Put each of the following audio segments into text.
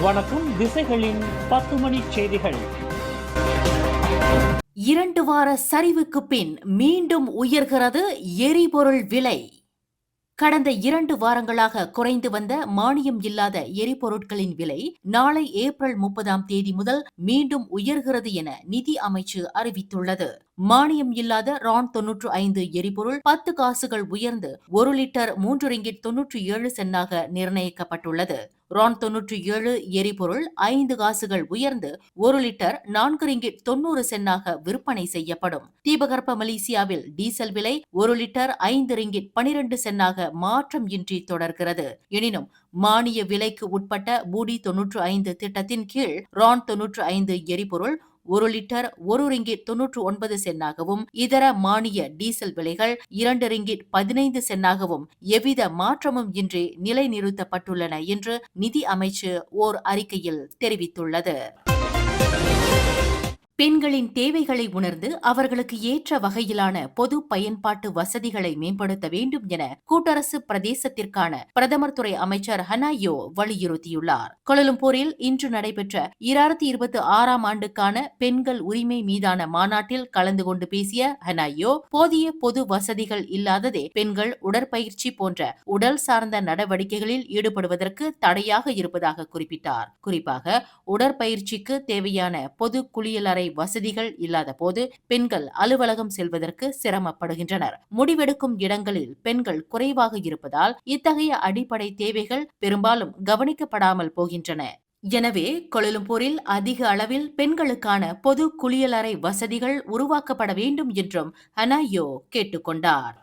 வணக்கம். திசைகளின் 10 மணி செய்திகள். 2 வார சரிவுக்கு பின் மீண்டும் உயர்கிறது எரிபொருள் விலை. கடந்த 2 வாரங்களாக குறைந்து வந்த மானியம் இல்லாத எரிபொருட்களின் விலை நாளை ஏப்ரல் 30ஆம் தேதி முதல் மீண்டும் உயர்கிறது என நிதி அமைச்சு அறிவித்துள்ளது. மானியம் இல்லாத ரான் 95 எரிபொருள் 10 காசுகள் உயர்ந்து 1 லிட்டர் 3 ரிங்கிட் 97 சென்னாக நிர்ணயிக்கப்பட்டுள்ளது. ரான் 97 எரிபொருள் 5 காசுகள் உயர்ந்து 1 லிட்டர் 4 ரிங்கிட் 90 சென்னாக விற்பனை செய்யப்படும். தீபகற்ப மலேசியாவில் டீசல் விலை 1 லிட்டர் 5 ரிங்கிட் 12 சென்னாக மாற்றம் இன்றி தொடர்கிறது. எனினும் மானிய விலைக்கு உட்பட்ட பூடி 95 திட்டத்தின் கீழ் ரான் 95 எரிபொருள் 1 லிட்டர் 1 ரிங்கிட் 99 சென்னாகவும் இதர மானிய டீசல் விலைகள் 2 ரிங்கிட் 15 சென்னாகவும் எவ்வித மாற்றமும் இன்றி நிலைநிறுத்தப்பட்டுள்ளன என்று நிதி அமைச்சு ஓர் அறிக்கையில் தெரிவித்துள்ளது. பெண்களின் தேவைகளை உணர்ந்து அவர்களுக்கு ஏற்ற வகையிலான பொது பயன்பாட்டு வசதிகளை மேம்படுத்த வேண்டும் என கூட்டரசு பிரதேசத்திற்கான பிரதமர் துறை அமைச்சர் ஹனாயோ வலியுறுத்தியுள்ளார். கோலாலம்பூரில் இன்று நடைபெற்ற 2026ஆம் ஆண்டுக்கான பெண்கள் உரிமை மீதான மாநாட்டில் கலந்து கொண்டு பேசிய ஹனாயோ, போதிய பொது வசதிகள் இல்லாததே பெண்கள் உடற்பயிற்சி போன்ற உடல் சார்ந்த நடவடிக்கைகளில் ஈடுபடுவதற்கு தடையாக இருப்பதாக குறிப்பிட்டார். குறிப்பாக உடற்பயிற்சிக்கு தேவையான பொது குளியலறை வசதிகள் இல்லாத போது பெண்கள் அலுவலகம் செல்வதற்கு சிரமப்படுகின்றனர். முடிவெடுக்கும் இடங்களில் பெண்கள் குறைவாக இருப்பதால் இத்தகைய அடிப்படை தேவைகள் பெரும்பாலும் கவனிக்கப்படாமல் போகின்றன. எனவே கோலாலம்பூரில் அதிக அளவில் பெண்களுக்கான பொது குளியலறை வசதிகள் உருவாக்கப்பட வேண்டும் என்றும் ஹனாயோ கேட்டுக்கொண்டார்.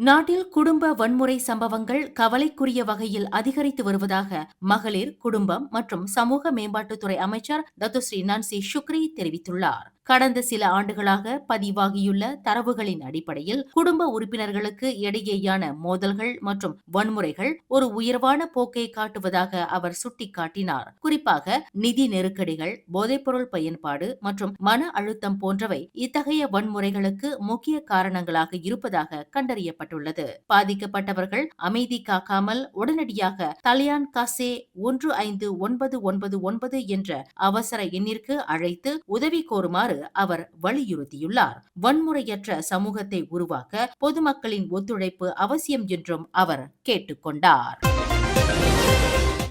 நாட்டில் குடும்ப வன்முறை சம்பவங்கள் கவலைக்குரிய வகையில் அதிகரித்து வருவதாக மகளிர், குடும்பம் மற்றும் சமூக மேம்பாட்டுத்துறை அமைச்சர் டத்தோஸ்ரீ நான்சி ஷுக்ரி தெரிவித்துள்ளார். கடந்த சில ஆண்டுகளாக பதிவாகியுள்ள தரவுகளின் அடிப்படையில் குடும்ப உறுப்பினர்களுக்கு இடையேயான மோதல்கள் மற்றும் வன்முறைகள் ஒரு உயர்வான போக்கை காட்டுவதாக அவர் சுட்டிக்காட்டினார். குறிப்பாக நிதி நெருக்கடிகள், போதைப்பொருள் பயன்பாடு மற்றும் மன அழுத்தம் போன்றவை இத்தகைய வன்முறைகளுக்கு முக்கிய காரணங்களாக இருப்பதாக கண்டறியப்பட்டுள்ளது. பாதிக்கப்பட்டவர்கள் அமைதி காக்காமல் உடனடியாக தலியான் காசே 15999 என்ற அவசர எண்ணிற்கு அழைத்து உதவி கோருமாறு அவர் வலியுறுத்தியுள்ளார். வன்முறையற்ற சமூகத்தை உருவாக்க பொதுமக்களின் ஒத்துழைப்பு அவசியம் என்றும் அவர் கேட்டுக்கொண்டார்.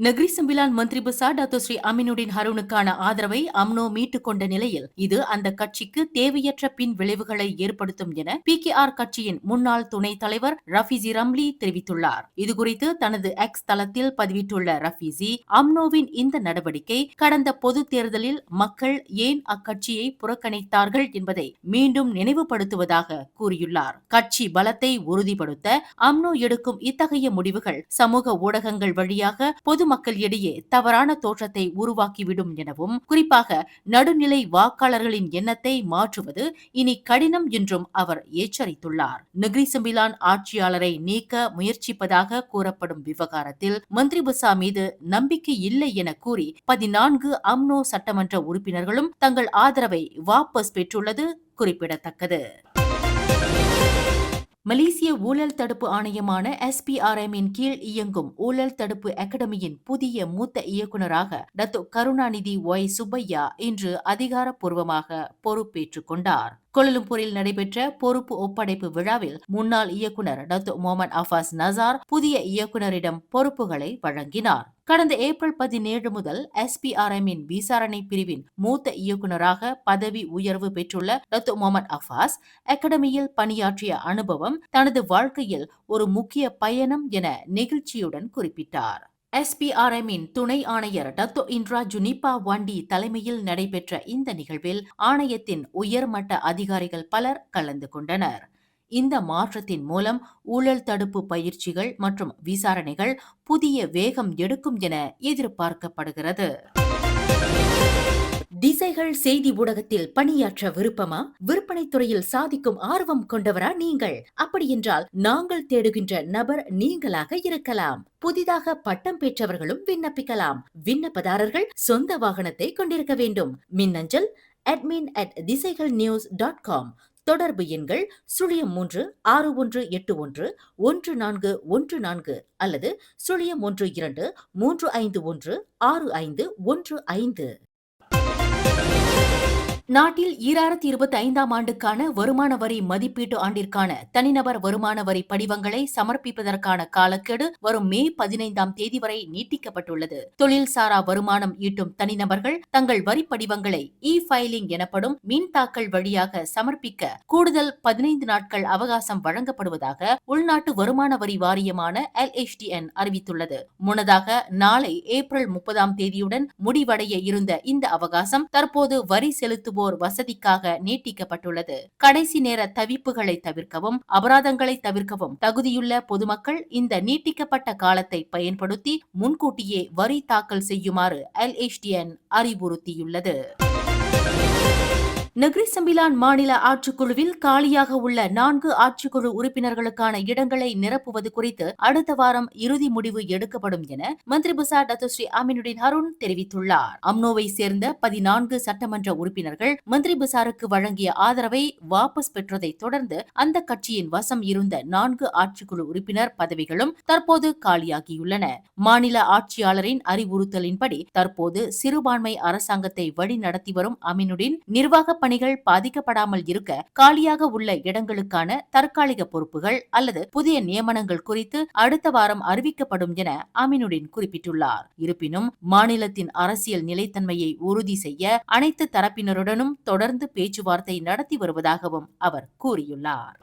நெகிரி செம்பிலான் மந்திரி பசார் டத்தோஸ்ரீ அமினுடின் ஹருனுக்கான ஆதரவை அம்னோ மீட்டுக் கொண்ட நிலையில் இது அந்த கட்சிக்கு தேவையற்ற பின் விளைவுகளை ஏற்படுத்தும் என PKR கட்சியின் முன்னாள் துணைத் தலைவர் ரஃபீசி ரம்லி தெரிவித்துள்ளார். இதுகுறித்து தனது எக்ஸ் தளத்தில் பதிவிட்டுள்ள ரஃபீசி, அம்னோவின் இந்த நடவடிக்கை கடந்த பொது தேர்தலில் மக்கள் ஏன் அக்கட்சியை புறக்கணித்தார்கள் என்பதை மீண்டும் நினைவுபடுத்துவதாக கூறியுள்ளார். கட்சி பலத்தை உறுதிப்படுத்த அம்னோ எடுக்கும் இத்தகைய முடிவுகள் சமூக ஊடகங்கள் வழியாக பொதுமக்கள் இடையே தவறான தோற்றத்தை உருவாக்கிவிடும் எனவும், குறிப்பாக நடுநிலை வாக்காளர்களின் எண்ணத்தை மாற்றுவது இனி கடினம் என்றும் அவர் எச்சரித்துள்ளார். நெகிரி செம்பிலான் ஆட்சியாளரை நீக்க முயற்சிப்பதாக கூறப்படும் விவகாரத்தில் மந்திரி புசா மீது நம்பிக்கை இல்லை என கூறி 14 அம்னோ சட்டமன்ற உறுப்பினர்களும் தங்கள் ஆதரவை வாபஸ் பெற்றுள்ளது குறிப்பிடத்தக்கது. மலேசிய ஊழல் தடுப்பு ஆணையமான SPRM-இன் கீழ் இயங்கும் ஊழல் தடுப்பு அகாடமியின் புதிய மூத்த இயக்குநராக டத்தோ கருணாநிதி ஒய் சுப்பையா இன்று அதிகாரப்பூர்வமாக பொறுப்பேற்றுக் கொண்டார். கோலாலம்பூரில் நடைபெற்ற பொறுப்பு ஒப்படைப்பு விழாவில் முன்னாள் இயக்குநர் டத்தோ முகமது அஃபாஸ் நசார் புதிய இயக்குநரிடம் பொறுப்புகளை வழங்கினார். கடந்த ஏப்ரல் 17 முதல் SPRM-இன் விசாரணை பிரிவின் மூத்த இயக்குநராக பதவி உயர்வு பெற்றுள்ள டத்தோ முகமது அஃபாஸ், அகாடமியில் பணியாற்றிய அனுபவம் தனது வாழ்க்கையில் ஒரு முக்கிய பயணம் என நெகிழ்ச்சியுடன் குறிப்பிட்டார். SPRM-இன் துணை ஆணையர் டத்தோ இந்திரா ஜுனிப்பா வாண்டி தலைமையில் நடைபெற்ற இந்த நிகழ்வில் ஆணையத்தின் உயர்மட்ட அதிகாரிகள் பலர் கலந்து கொண்டனர். இந்த மாற்றத்தின் மூலம் ஊழல் தடுப்பு பயிற்சிகள் மற்றும் விசாரணைகள் புதிய வேகம் எடுக்கும் என எதிர்பார்க்கப்படுகிறது. திசைகள் செய்தி ஊடகத்தில் பணியாற்ற விருப்பமா? விற்பனை துறையில் சாதிக்கும் ஆர்வம் கொண்டவரா நீங்கள்? அப்படியென்றால் நாங்கள் தேடுகின்ற நபர் நீங்களாக இருக்கலாம். புதிதாக பட்டம் பெற்றவர்களும் விண்ணப்பிக்கலாம். விண்ணப்பதாரர்கள் சொந்த வாகனத்தை கொண்டிருக்க வேண்டும். மின்னஞ்சல் admin@திசைகள்news.com. தொடர்பு எண்கள் 0361811414 அல்லது 0123516515. நாட்டில் 2025ஆம் ஆண்டுக்கான வருமான வரி மதிப்பீட்டு ஆண்டிற்கான தனிநபர் வருமான வரி படிவங்களை சமர்ப்பிப்பதற்கான காலக்கெடு வரும் மே 15ஆம் தேதி வரை நீட்டிக்கப்பட்டுள்ளது. தொழில்சாரா வருமானம் ஈட்டும் தனிநபர்கள் தங்கள் வரி படிவங்களை ஃபைலிங் எனப்படும் மின் தாக்கல் வழியாக சமர்ப்பிக்க கூடுதல் 15 நாட்கள் அவகாசம் வழங்கப்படுவதாக உள்நாட்டு வருமான வரி வாரியமான LHDN அறிவித்துள்ளது. முன்னதாக நாளை ஏப்ரல் 30ஆம் தேதியுடன் முடிவடைய இருந்த இந்த அவகாசம் தற்போது வரி செலுத்துவோர் வசதிக்காக நீட்டிக்கப்பட்டுள்ளது. கடைசி நேர தவிப்புகளை தவிர்க்கவும் அபராதங்களை தவிர்க்கவும் தகுதியுள்ள பொதுமக்கள் இந்த நீட்டிக்கப்பட்ட காலத்தை பயன்படுத்தி முன்கூட்டியே வரி தாக்கல் செய்யுமாறு LHDN அறிவுறுத்தியுள்ளது. நெகிரி சம்பிலான் மாநில ஆட்சிக்குழுவில் காலியாக உள்ள 4 ஆட்சிக்குழு உறுப்பினர்களுக்கான இடங்களை நிரப்புவது குறித்து அடுத்த வாரம் இறுதி முடிவு எடுக்கப்படும் என மந்திரி புசார் டத்துஸ்ரீ அமீனுடின் ஹருண் தெரிவித்துள்ளார். அம்னோவை சேர்ந்த 14 சட்டமன்ற உறுப்பினர்கள் மந்திரி புசாருக்கு வழங்கிய ஆதரவை வாபஸ் பெற்றதை தொடர்ந்து அந்த கட்சியின் வசம் இருந்த 4 ஆட்சிக்குழு உறுப்பினர் பதவிகளும் தற்போது காலியாகியுள்ளன. மாநில ஆட்சியாளரின் அறிவுறுத்தலின்படி தற்போது சிறுபான்மை அரசாங்கத்தை வழி நடத்தி வரும் அமீனுடின் நிர்வாக பணிகள் பாதிக்கப்படாமல் இருக்க காலியாக உள்ள இடங்களுக்கான தற்காலிக பொறுப்புகள் அல்லது புதிய நியமனங்கள் குறித்து அடுத்த வாரம் அறிவிக்கப்படும் என அமீனுடின் குறிப்பிட்டுள்ளார். இருப்பினும் மாநிலத்தின் அரசியல் நிலைத்தன்மையை உறுதி செய்ய அனைத்து தரப்பினருடனும் தொடர்ந்து பேச்சுவார்த்தை நடத்தி வருவதாகவும் அவர் கூறியுள்ளார்.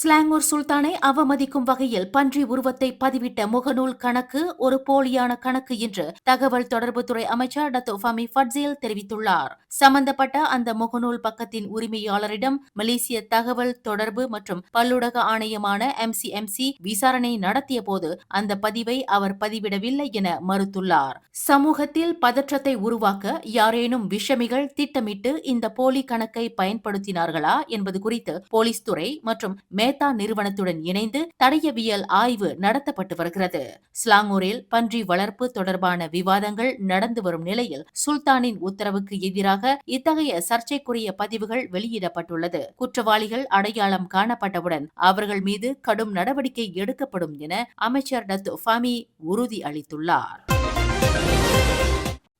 ஸ்லாங்கூர் சுல்தானை அவமதிக்கும் வகையில் பன்றி உருவத்தை பதிவிட்ட முகநூல் கணக்கு ஒரு போலியான கணக்கு என்று தகவல் தொடர்புத்துறை அமைச்சர் டத்தோ ஃபமி ஃபட்சேல் தெரிவித்துள்ளார். சம்பந்தப்பட்ட அந்த முகநூல் பக்கத்தின் உரிமையாளரிடம் மலேசிய தகவல் தொடர்பு மற்றும் பல்லுலக ஆணையமான MCMC விசாரணை நடத்திய போது அந்த பதிவை அவர் பதிவிடவில்லை என மறுத்துள்ளார். சமூகத்தில் பதற்றத்தை உருவாக்க யாரேனும் விஷமிகள் திட்டமிட்டு இந்த போலி கணக்கை பயன்படுத்தினார்களா என்பது குறித்து போலீஸ் துறை மற்றும் மேத்தா நிறுவனத்துடன் இணைந்து தடயவியல் ஆய்வு நடத்தப்பட்டு வருகிறது. ஸ்லாங்கூரில் பன்றி வளர்ப்பு தொடர்பான விவாதங்கள் நடந்து வரும் நிலையில் சுல்தானின் உத்தரவுக்கு எதிராக இத்தகைய சர்ச்சைக்குரிய பதிவுகள் வெளியிடப்பட்டுள்ளது. குற்றவாளிகள் அடையாளம் காணப்பட்டவுடன் அவர்கள் மீது கடும் நடவடிக்கை எடுக்கப்படும் என அமைச்சர் டத்து ஃபமி உறுதி அளித்துள்ளார்.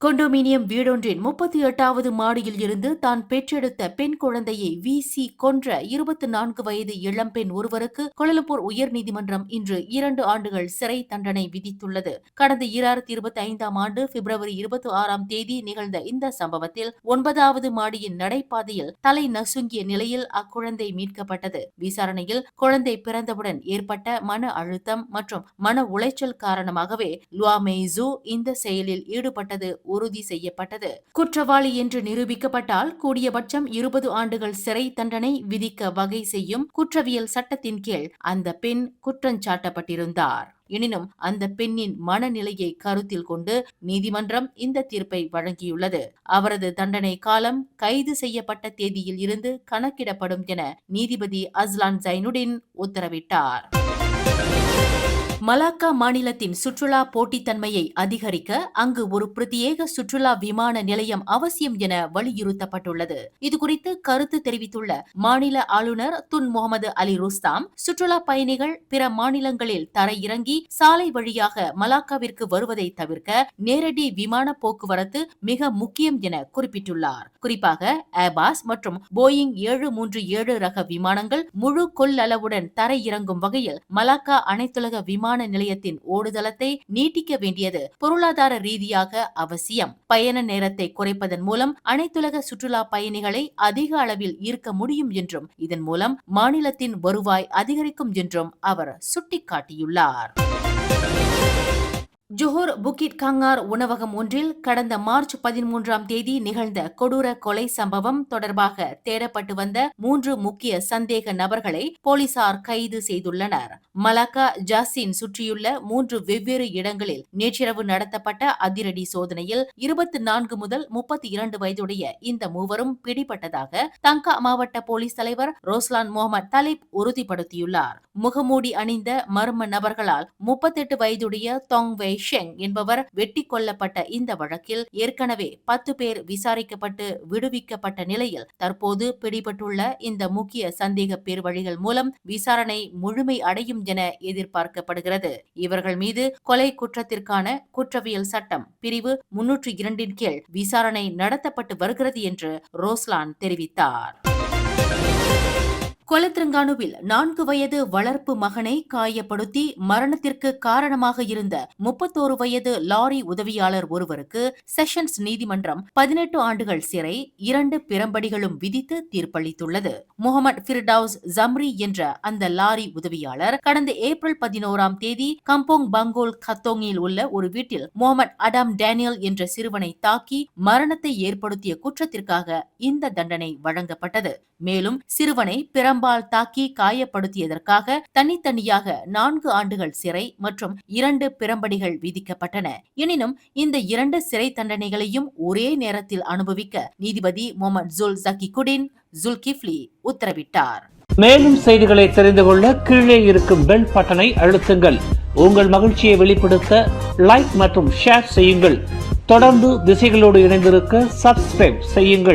கொண்டோமினியம் வீடொன்றின் 38வது மாடியில் இருந்து தான் பெற்றெடுத்த பெண் குழந்தையை வீசி கொன்ற 24 வயது இளம்பெண் ஒருவருக்கு கோலாலம்பூர் உயர்நீதிமன்றம் இன்று 2 ஆண்டுகள் சிறை தண்டனை விதித்துள்ளது. கடந்த 2025ஆம் ஆண்டு பிப்ரவரி 26ஆம் தேதி நிகழ்ந்த இந்த சம்பவத்தில் 9வது மாடியின் நடைபாதையில் தலை நசுங்கிய நிலையில் அக்குழந்தை மீட்கப்பட்டது. விசாரணையில் குழந்தை பிறந்தவுடன் ஏற்பட்ட மன அழுத்தம் மற்றும் மன உளைச்சல் காரணமாகவே லுவா மெய்சு இந்த செயலில் ஈடுபட்டது உறுதி செய்யப்பட்டது. குற்றவாளி என்று நிரூபிக்கப்பட்டால் கூடியபட்சம் 20 ஆண்டுகள் சிறை தண்டனை விதிக்க வகை செய்யும் குற்றவியல் சட்டத்தின் கீழ் அந்த பெண் குற்றஞ்சாட்டப்பட்டிருந்தார். எனினும் அந்த பெண்ணின் மனநிலையை கருத்தில் கொண்டு நீதிமன்றம் இந்த தீர்ப்பை வழங்கியுள்ளது. அவரது தண்டனை காலம் கைது செய்யப்பட்ட தேதியில் இருந்து கணக்கிடப்படும் என நீதிபதி அஸ்லான் ஜைனுடின் உத்தரவிட்டார். மலாக்கா மாநிலத்தின் சுற்றுலா போட்டித்தன்மையை அதிகரிக்க அங்கு ஒரு பிரத்யேக சுற்றுலா விமான நிலையம் அவசியம் என வலியுறுத்தப்பட்டுள்ளது. இதுகுறித்து கருத்து தெரிவித்துள்ள மாநில ஆளுநர் துன் முகமது அலி ருஸ்தாம், சுற்றுலா பயணிகள் பிற மாநிலங்களில் தரையிறங்கி சாலை வழியாக மலாக்காவிற்கு வருவதை தவிர்க்க நேரடி விமான போக்குவரத்து மிக முக்கியம் என குறிப்பிட்டுள்ளார். குறிப்பாக ஏர்பாஸ் மற்றும் போயிங் 737 ரக விமானங்கள் முழு கொள்ளளவுடன் தரையிறங்கும் வகையில் மலாக்கா அனைத்துலக விமான நிலையத்தின் ஓடுதளத்தை நீட்டிக்க வேண்டியது பொருளாதார ரீதியாக அவசியம். பயண நேரத்தை குறைப்பதன் மூலம் அனைத்துலக சுற்றுலா பயணிகளை அதிக அளவில் ஈர்க்க முடியும் என்றும் இதன் மூலம் மாநிலத்தின் வருவாய் அதிகரிக்கும் என்றும் அவர் சுட்டிக்காட்டியுள்ளார். ஜோஹர் புக்கிட் கங்கார் உணவகம் ஒன்றில் கடந்த மார்ச் 13ஆம் தேதி நிகழ்ந்த கொடூர கொலை சம்பவம் தொடர்பாக தேடப்பட்டு வந்த 3 முக்கிய சந்தேக நபர்களை போலீசார் கைது செய்துள்ளனர். மலாக்கா ஜாசின் சுற்றியுள்ள 3 வெவ்வேறு இடங்களில் நேற்றிரவு நடத்தப்பட்ட அதிரடி சோதனையில் 24 முதல் 32 வயதுடைய இந்த மூவரும் பிடிபட்டதாக தங்கா மாவட்ட போலீஸ் தலைவர் ரோஸ்லான் முகமது தலீப் உறுதிப்படுத்தியுள்ளார். முகமூடி அணிந்த மர்ம நபர்களால் 38 வயதுடைய தொங் வை ஷெங் என்பவர் வெட்டி கொல்லப்பட்ட இந்த வழக்கில் ஏற்கனவே 10 பேர் விசாரிக்கப்பட்டு விடுவிக்கப்பட்ட நிலையில் தற்போது பிடிபட்டுள்ள இந்த முக்கிய சந்தேக பேர் வழிகள் மூலம் விசாரணை முழுமை அடையும் என எதிர்பார்க்கப்படுகிறது. இவர்கள் மீது கொலை குற்றத்திற்கான குற்றவியல் சட்டம் பிரிவு 302 கீழ் விசாரணை நடத்தப்பட்டு வருகிறது என்று ரோஸ்லான் தெரிவித்தார். கொலத்திரங்கானுவில் 4 வயது வளர்ப்பு மகனை காயப்படுத்தி மரணத்திற்கு காரணமாக இருந்த 31 வயது லாரி உதவியாளர் ஒருவருக்கு செஷன்ஸ் நீதிமன்றம் 18 ஆண்டுகள் சிறை 2 பிரம்படிகளும் விதித்து தீர்ப்பளித்துள்ளது. முகமது ஃபிர்டவுஸ் ஜம்ரி என்ற அந்த லாரி உதவியாளர் கடந்த ஏப்ரல் 11ஆம் தேதி கம்போங் பங்கோல் கத்தோங்கில் உள்ள ஒரு வீட்டில் முகமது அடாம் டேனியல் என்ற சிறுவனை தாக்கி மரணத்தை ஏற்படுத்திய குற்றத்திற்காக இந்த தண்டனை வழங்கப்பட்டது. மேலும் சிறுவனை பிரம்பால் தாக்கி காயப்படுத்தியதற்காக தனித்தனியாக 4 ஆண்டுகள் சிறை மற்றும் 2 பிரம்படிகள் விதிக்கப்பட்டன. எனினும் இந்த 2 சிறை தண்டனைகளையும் ஒரே நேரத்தில் அனுபவிக்க நீதிபதி முகமது ஜுல் ஜக்கிகுடின் ஜுல்கிஃப்லி உத்தரவிட்டார். மேலும் செய்திகளை தெரிந்து கொள்ள கீழே இருக்கும் பெல் பட்டனை அழுத்துங்கள். உங்கள் மகிழ்ச்சியை வெளிப்படுத்த லைக் மற்றும் ஷேர் செய்யுங்கள். தொடர்ந்து திசைகளோடு இணைந்திருக்க சப்ஸ்கிரைப் செய்யுங்கள்.